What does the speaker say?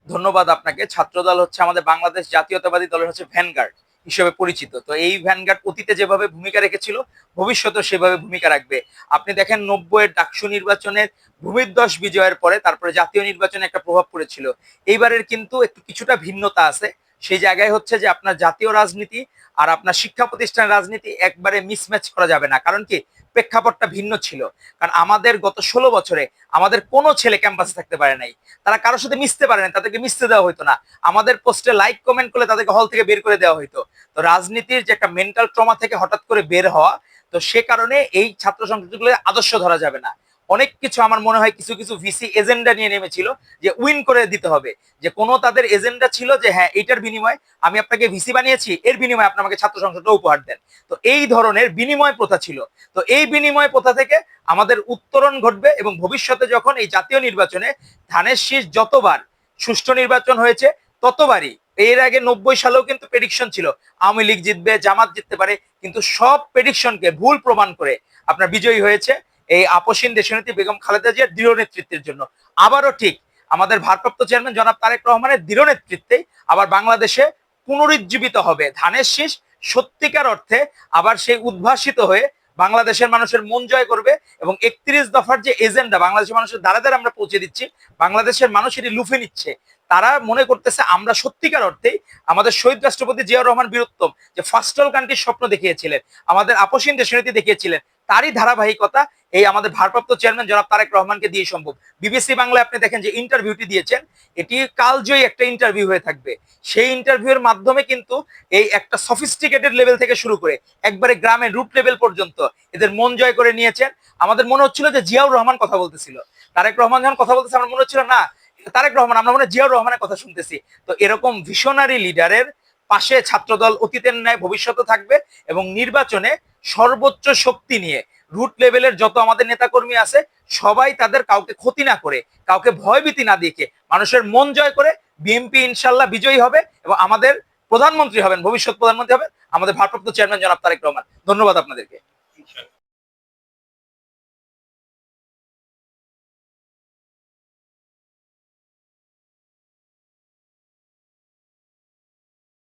ধন্যবাদ আপনাকে। ছাত্রদল হচ্ছে আমাদের বাংলাদেশ জাতীয়তাবাদী দলের হচ্ছে ভ্যানগার্ড হিসেবে পরিচিত। তো এই ভ্যানগার্ড অতীতে যেভাবে ভূমিকা রেখেছিল, ভবিষ্যতেও সেভাবে ভূমিকা রাখবে। আপনি দেখেন ৯০-এর ডাকসু নির্বাচনের ভূমিধ্বস বিজয়ের পরে তারপরে জাতীয় নির্বাচনে একটা প্রভাব পড়েছিল। এইবারের কিন্তু একটু কিছুটা ভিন্নতা আছে। সেই জায়গায় হচ্ছে যে আপনার জাতীয় রাজনীতি আর আপনার শিক্ষা প্রতিষ্ঠানের রাজনীতি একবারে মিসম্যাচ করা যাবে না। কারণ কি, প্রেক্ষাপটটা ভিন্ন ছিল। কারণ আমাদের গত ১৬ বছরে আমাদের কোনো ছেলে ক্যাম্পাসে থাকতে পারে নাই, তারা কারোর সাথে মিশতে পারে না, তাদেরকে মিশতে দেওয়া হতো না। আমাদের পোস্টে লাইক কমেন্ট করলে তাদেরকে হল থেকে বের করে দেওয়া হতো। তো রাজনীতির যে একটা মেন্টাল ট্রমা থেকে হঠাৎ করে বের হওয়া, তো সে কারণে এই ছাত্র সংসদগুলো আদর্শ ধরা যাবে না। অনেক কিছু আমার মনে হয় কিছু কিছু ভিসি এজেন্ডা নিয়ে নেমেছিল যে উইন করে দিতে হবে, যে কোনো তাদের এজেন্ডা ছিল যে হ্যাঁ এইটার বিনিময়ে আমি আপনাকে ভিসি বানিয়েছি, এর বিনিময়ে আপনি আমাকে ছাত্র সংসদটা উপহার দেন। তো এই ধরনের বিনিময় প্রথা ছিল। তো এই বিনিময় প্রথা থেকে আমাদের উত্তরণ ঘটবে এবং ভবিষ্যতে যখন এই জাতীয় নির্বাচনে ধানের শীষ যতবার সুষ্ঠু নির্বাচন হয়েছে ততবারই, এর আগে ৯০ সালেও কিন্তু প্রেডিকশন ছিল আওয়ামী লীগ জিতবে, জামাত জিততে পারে, কিন্তু সব প্রেডিকশনকে ভুল প্রমাণ করে আপনার বিজয়ী হয়েছে এই আপসীন দেশনেত্রী বেগম খালেদা জিয়ার দৃঢ় নেতৃত্বের জন্য। আবারও ঠিক আমাদের ভারপ্রাপ্ত চেয়ারম্যান জনাব তারেক রহমানের দৃঢ় নেতৃত্বে আবার বাংলাদেশে পুনরুজ্জীবিত হবে ধানের শীষ, সত্যিকার অর্থে আবার সেই উদ্ভাসিত হয়ে বাংলাদেশের মানুষের মন জয় করবে। এবং ৩১ দফার যে এজেন্ডা বাংলাদেশের মানুষের দ্বারা দ্বারা আমরা পৌঁছে দিচ্ছি, বাংলাদেশের মানুষ এটি লুফে নিচ্ছে। তারা মনে করতেছে আমরা সত্যিকার অর্থেই আমাদের শহীদ রাষ্ট্রপতি জিয়াউর রহমান বীরুত্তম যে ফার্স্ট ওয়ার্ল্ড কান্ট্রির স্বপ্ন দেখিয়েছিলেন, আমাদের আপসীন দেশনীতি দেখিয়েছিলেন, তারই ধারাবাহিকতা এই আমাদের ভারপ্রাপ্ত চেয়ারম্যান জনাব তারেক রহমানকে দিয়ে সম্ভব। বিবিসি বাংলায় আপনি দেখেন যে ইন্টারভিউটি দিয়েছেন, এটি কালজয়ী একটা ইন্টারভিউ হয়ে থাকবে। সেই ইন্টারভিউয়ের মাধ্যমে কিন্তু এই একটা সফিস্টিকেটেড লেভেল থেকে শুরু করে একবারে গ্রামের রুট লেভেল পর্যন্ত এদের মন জয় করে নিয়েছেন। আমাদের মনে হচ্ছিল যে জিয়াউর রহমান কথা বলতেছিল, তারেক রহমান যখন কথা বলতেছে আমার মনে হচ্ছিল না তারেক রহমান, আমরা মনে হয় জিয়াউর রহমানের কথা শুনতেছি। তো এরকম ভিশনারি লিডারের পাশে ছাত্রদল অতীতের ন্যায় ভবিষ্যতে থাকবে এবং নির্বাচনে সর্বোচ্চ শক্তি নিয়ে রুট লেভেলের যত আমাদের নেতাকর্মী আছে সবাই তাদের কাউকে ক্ষতি না করে, কাউকে ভয়ভীতি না দেখে মানুষের মন জয় করে বিএনপি ইনশাল্লাহ বিজয়ী হবে এবং আমাদের প্রধানমন্ত্রী হবেন, ভবিষ্যৎ প্রধানমন্ত্রী হবেন আমাদের ভারপ্রাপ্ত চেয়ারম্যান জনাব তারেক রহমান। ধন্যবাদ আপনাদেরকে।